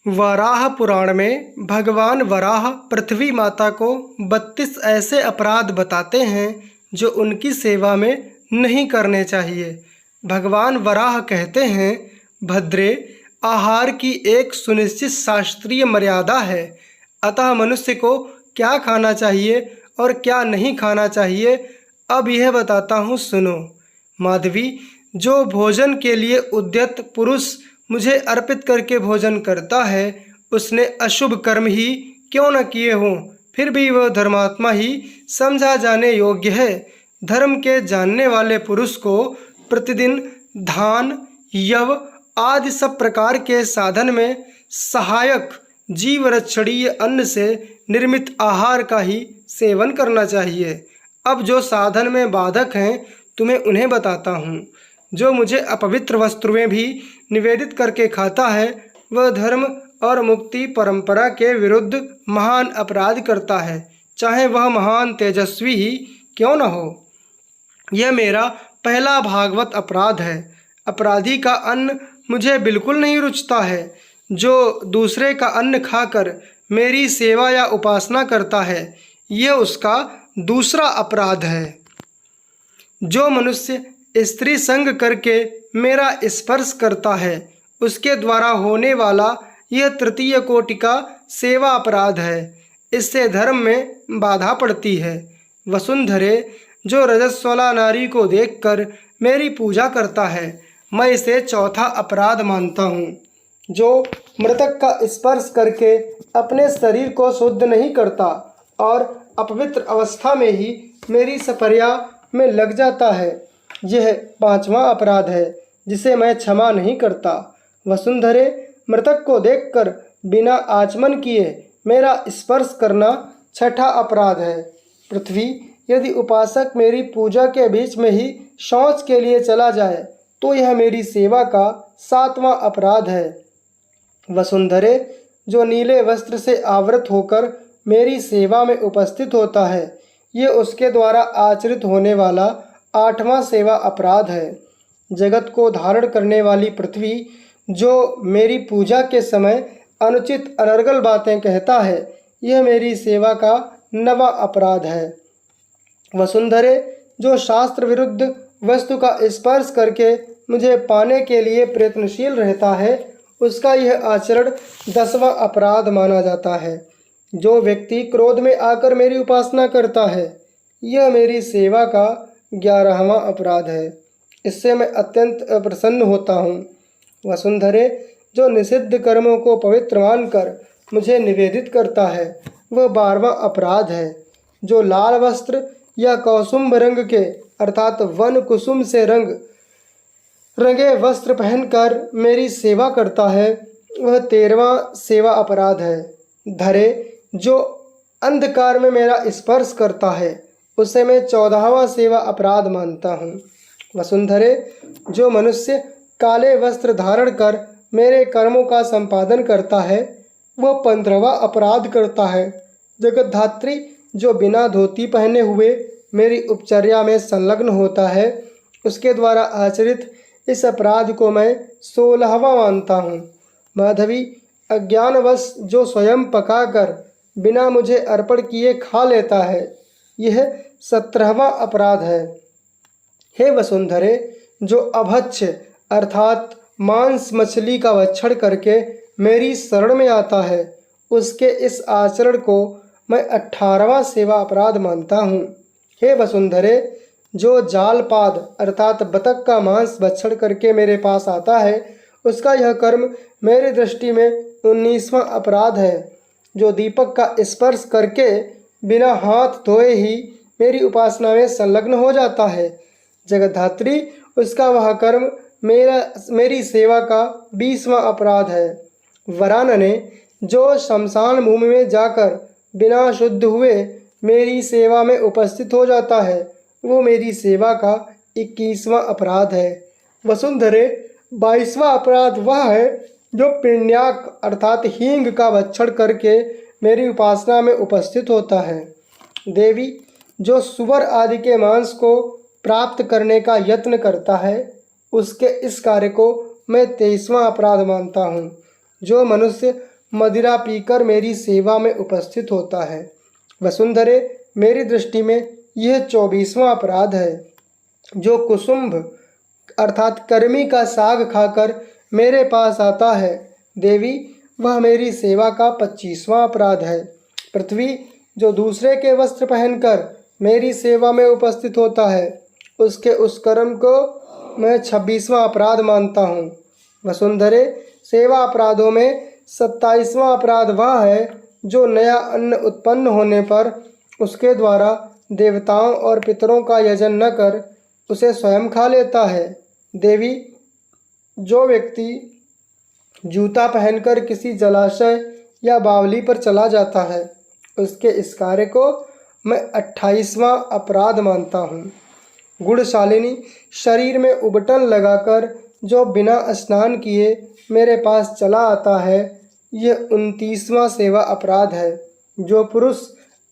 वराह पुराण में भगवान वराह पृथ्वी माता को 32 ऐसे अपराध बताते हैं जो उनकी सेवा में नहीं करने चाहिए। भगवान वराह कहते हैं, भद्रे, आहार की एक सुनिश्चित शास्त्रीय मर्यादा है, अतः मनुष्य को क्या खाना चाहिए और क्या नहीं खाना चाहिए अब यह बताता हूँ, सुनो। माधवी, जो भोजन के लिए उद्यत पुरुष मुझे अर्पित करके भोजन करता है, उसने अशुभ कर्म ही क्यों न किए हों, फिर भी वह धर्मात्मा ही समझा जाने योग्य है। धर्म के जानने वाले पुरुष को प्रतिदिन धान, यव आदि सब प्रकार के साधन में सहायक जीव रक्षणीय अन्न से निर्मित आहार का ही सेवन करना चाहिए। अब जो साधन में बाधक हैं, तुम्हें उन्हें बताता हूँ। जो मुझे अपवित्र वस्तुएं भी निवेदित करके खाता है, वह धर्म और मुक्ति परंपरा के विरुद्ध महान अपराध करता है, चाहे वह महान तेजस्वी ही क्यों न हो। यह मेरा पहला भागवत अपराध है। अपराधी का अन्न मुझे बिल्कुल नहीं रुचता है। जो दूसरे का अन्न खाकर मेरी सेवा या उपासना करता है, यह उसका दूसरा अपराध है। जो मनुष्य स्त्री संग करके मेरा स्पर्श करता है, उसके द्वारा होने वाला यह तृतीय कोटि का सेवा अपराध है। इससे धर्म में बाधा पड़ती है। वसुंधरे, जो रजस्वला नारी को देखकर मेरी पूजा करता है, मैं इसे चौथा अपराध मानता हूँ। जो मृतक का स्पर्श करके अपने शरीर को शुद्ध नहीं करता और अपवित्र अवस्था में ही मेरी सपर्या में लग जाता है, यह पांचवा अपराध है, जिसे मैं क्षमा नहीं करता। वसुंधरे, मृतक को देखकर बिना आचमन किए मेरा स्पर्श करना छठा अपराध है। पृथ्वी, यदि उपासक मेरी पूजा के बीच में ही शौच के लिए चला जाए, तो यह मेरी सेवा का सातवां अपराध है। वसुंधरे, जो नीले वस्त्र से आवृत होकर मेरी सेवा में उपस्थित होता है, ये उसके द्वारा आचरित होने वाला आठवां सेवा अपराध है। जगत को धारण करने वाली पृथ्वी, जो मेरी पूजा के समय अनुचित अनर्गल बातें कहता है, यह मेरी सेवा का नवा अपराध है। वसुंधरे, जो शास्त्र विरुद्ध वस्तु का स्पर्श करके मुझे पाने के लिए प्रयत्नशील रहता है, उसका यह आचरण 10वां अपराध माना जाता है। जो व्यक्ति क्रोध में आकर मेरी उपासना करता है, यह मेरी सेवा का 11वां अपराध है। इससे मैं अत्यंत प्रसन्न होता हूँ। वसुंधरे, जो निषिद्ध कर्मों को पवित्र मानकर मुझे निवेदित करता है, वह 12वां अपराध है। जो लाल वस्त्र या कौसुम्भ रंग के अर्थात वन कुसुम से रंगे वस्त्र पहनकर मेरी सेवा करता है, वह 13वां सेवा अपराध है। धरे, जो अंधकार में मेरा स्पर्श करता है, उसे मैं 14वां सेवा अपराध मानता हूँ। वसुंधरे, जो मनुष्य काले वस्त्र धारण कर मेरे कर्मों का संपादन करता है, वह 15वां अपराध करता है। जगतधात्री, जो बिना धोती पहने हुए मेरी उपचर्या में संलग्न होता है, उसके द्वारा आचरित इस अपराध को मैं 16वां मानता हूँ। माधवी, अज्ञानवश जो स्वयं पकाकर बिना मुझे अर्पण किए खा लेता है, यह 17वां अपराध है। हे वसुंधरे, जो अभक्ष अर्थात मांस मछली का भक्षण करके मेरी शरण में आता है, उसके इस आचरण को मैं 18वां सेवा अपराध मानता हूँ। हे वसुंधरे, जो जालपाद अर्थात बतख का मांस भक्षण करके मेरे पास आता है, उसका यह कर्म मेरी दृष्टि में 19वां अपराध है। जो दीपक का स्पर्श करके बिना हाथ धोए ही मेरी उपासना में संलग्न हो जाता है, जगतधात्री, उसका वह कर्म मेरी सेवा का 20वां अपराध है। वरानने, जो शमशान भूमि में जाकर बिना शुद्ध हुए मेरी सेवा में उपस्थित हो जाता है, वो मेरी सेवा का 21वां अपराध है। वसुंधरे, 22वां अपराध वह है जो पिण्याक अर्थात हींग का भक्षण करके मेरी उपासना में उपस्थित होता है। देवी, जो सुअर आदि के मांस को प्राप्त करने का यत्न करता है, उसके इस कार्य को मैं 23वां अपराध मानता हूँ। जो मनुष्य मदिरा पीकर मेरी सेवा में उपस्थित होता है। वसुंधरे, मेरी दृष्टि में यह 24वां अपराध है। जो कुसुम्भ अर्थात कर्मी का साग खाकर मेरे पास आता है, देवी, वह मेरी सेवा का 25वां अपराध है। पृथ्वी, जो दूसरे के वस्त्र पहनकर मेरी सेवा में उपस्थित होता है, उसके उस कर्म को मैं 26वां अपराध मानता हूँ। वसुंधरे, सेवा अपराधों में 27वां अपराध वह है जो नया अन्न उत्पन्न होने पर उसके द्वारा देवताओं और पितरों का यजन न कर उसे स्वयं खा लेता है। देवी, जो व्यक्ति जूता पहनकर किसी जलाशय या बावली पर चला जाता है, उसके इस कार्य को मैं 28वां अपराध मानता हूँ। गुणशालिनी, शरीर में उबटन लगाकर जो बिना स्नान किए मेरे पास चला आता है, यह 29वां सेवा अपराध है। जो पुरुष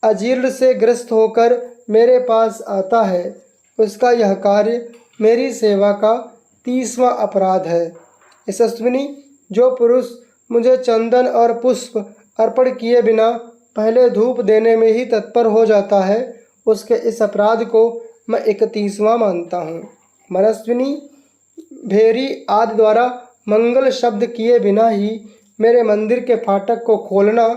अजीर्ण से ग्रस्त होकर मेरे पास आता है, उसका यह कार्य मेरी सेवा का 30वां अपराध है। यशस्विनी, जो पुरुष मुझे चंदन और पुष्प अर्पण किए बिना पहले धूप देने में ही तत्पर हो जाता है, उसके इस अपराध को मैं 31वां मानता हूँ। मनस्विनी, भेरी आदि द्वारा मंगल शब्द किए बिना ही मेरे मंदिर के फाटक को खोलना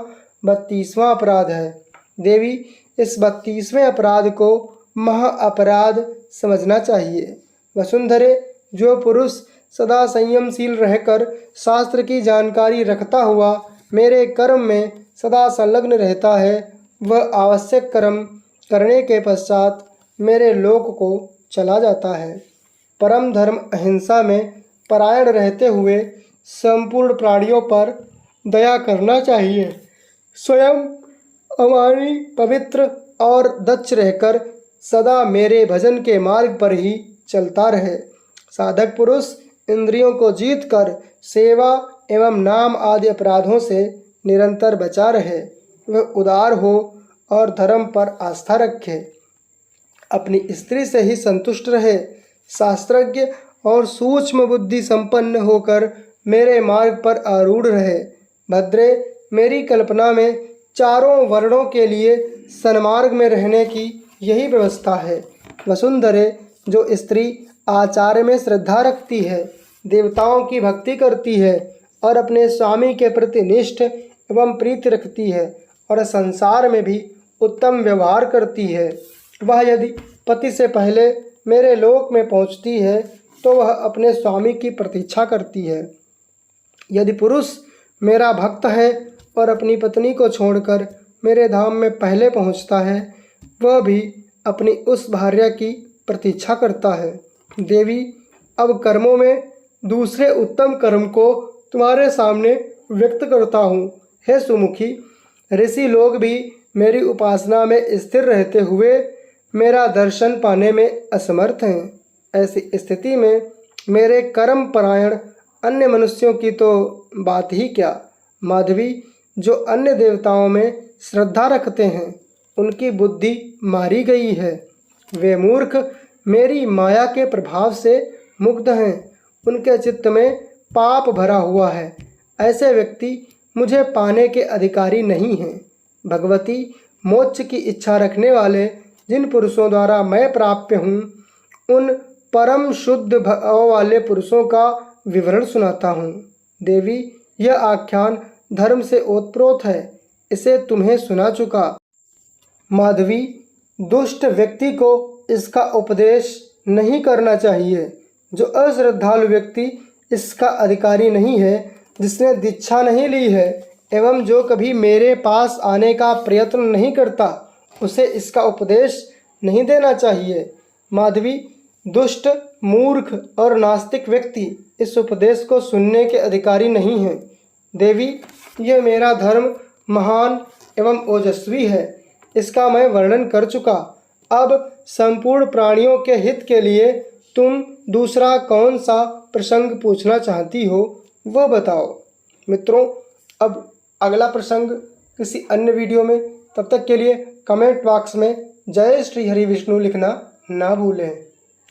32वां अपराध है। देवी, इस 32वें अपराध को महा अपराध समझना चाहिए। वसुंधरे, जो पुरुष सदा संयमशील रहकर शास्त्र की जानकारी रखता हुआ मेरे कर्म में सदा संलग्न रहता है, वह आवश्यक कर्म करने के पश्चात मेरे लोक को चला जाता है। परम धर्म अहिंसा में परायण रहते हुए संपूर्ण प्राणियों पर दया करना चाहिए। स्वयं अमानी, पवित्र और दक्ष रहकर सदा मेरे भजन के मार्ग पर ही चलता रहे। साधक पुरुष इंद्रियों को जीतकर सेवा एवं नाम आदि अपराधों से निरंतर बचा रहे। वह उदार हो और धर्म पर आस्था रखे। अपनी स्त्री से ही संतुष्ट रहे। शास्त्रज्ञ और सूक्ष्म बुद्धि संपन्न होकर मेरे मार्ग पर आरूढ़ रहे। भद्रे, मेरी कल्पना में चारों वर्णों के लिए सन्मार्ग में रहने की यही व्यवस्था है। वसुंधरे, जो स्त्री आचार्य में श्रद्धा रखती है, देवताओं की भक्ति करती है और अपने स्वामी के प्रति निष्ठ एवं प्रीति रखती है और संसार में भी उत्तम व्यवहार करती है, वह यदि पति से पहले मेरे लोक में पहुंचती है तो वह अपने स्वामी की प्रतीक्षा करती है। यदि पुरुष मेरा भक्त है और अपनी पत्नी को छोड़कर मेरे धाम में पहले पहुंचता है, वह भी अपनी उस भार्या की प्रतीक्षा करता है। देवी, अब कर्मों में दूसरे उत्तम कर्म को तुम्हारे सामने व्यक्त करता हूँ। हे सुमुखी, ऋषि लोग भी मेरी उपासना में स्थिर रहते हुए मेरा दर्शन पाने में असमर्थ हैं। ऐसी स्थिति में मेरे कर्म परायण अन्य मनुष्यों की तो बात ही क्या। माधवी, जो अन्य देवताओं में श्रद्धा रखते हैं, उनकी बुद्धि मारी गई है। वे मूर्ख मेरी माया के प्रभाव से मुग्ध हैं। उनके चित्त में पाप भरा हुआ है। ऐसे व्यक्ति मुझे पाने के अधिकारी नहीं हैं। भगवती, मोक्ष की इच्छा रखने वाले जिन पुरुषों द्वारा मैं प्राप्य हूँ, उन परम शुद्ध भाव वाले पुरुषों का विवरण सुनाता हूँ। देवी, यह आख्यान धर्म से ओतप्रोत है, इसे तुम्हें सुना चुका। माधवी, दुष्ट व्यक्ति को इसका उपदेश नहीं करना चाहिए। जो अश्रद्धालु व्यक्ति इसका अधिकारी नहीं है, जिसने दीक्षा नहीं ली है एवं जो कभी मेरे पास आने का प्रयत्न नहीं करता, उसे इसका उपदेश नहीं देना चाहिए। माधवी, दुष्ट, मूर्ख और नास्तिक व्यक्ति इस उपदेश को सुनने के अधिकारी नहीं हैं। देवी, यह मेरा धर्म महान एवं ओजस्वी है, इसका मैं वर्णन कर चुका। अब संपूर्ण प्राणियों के हित के लिए तुम दूसरा कौन सा प्रसंग पूछना चाहती हो, वह बताओ। मित्रों, अब अगला प्रसंग किसी अन्य वीडियो में। तब तक के लिए कमेंट बॉक्स में जय श्री हरि विष्णु लिखना ना भूलें।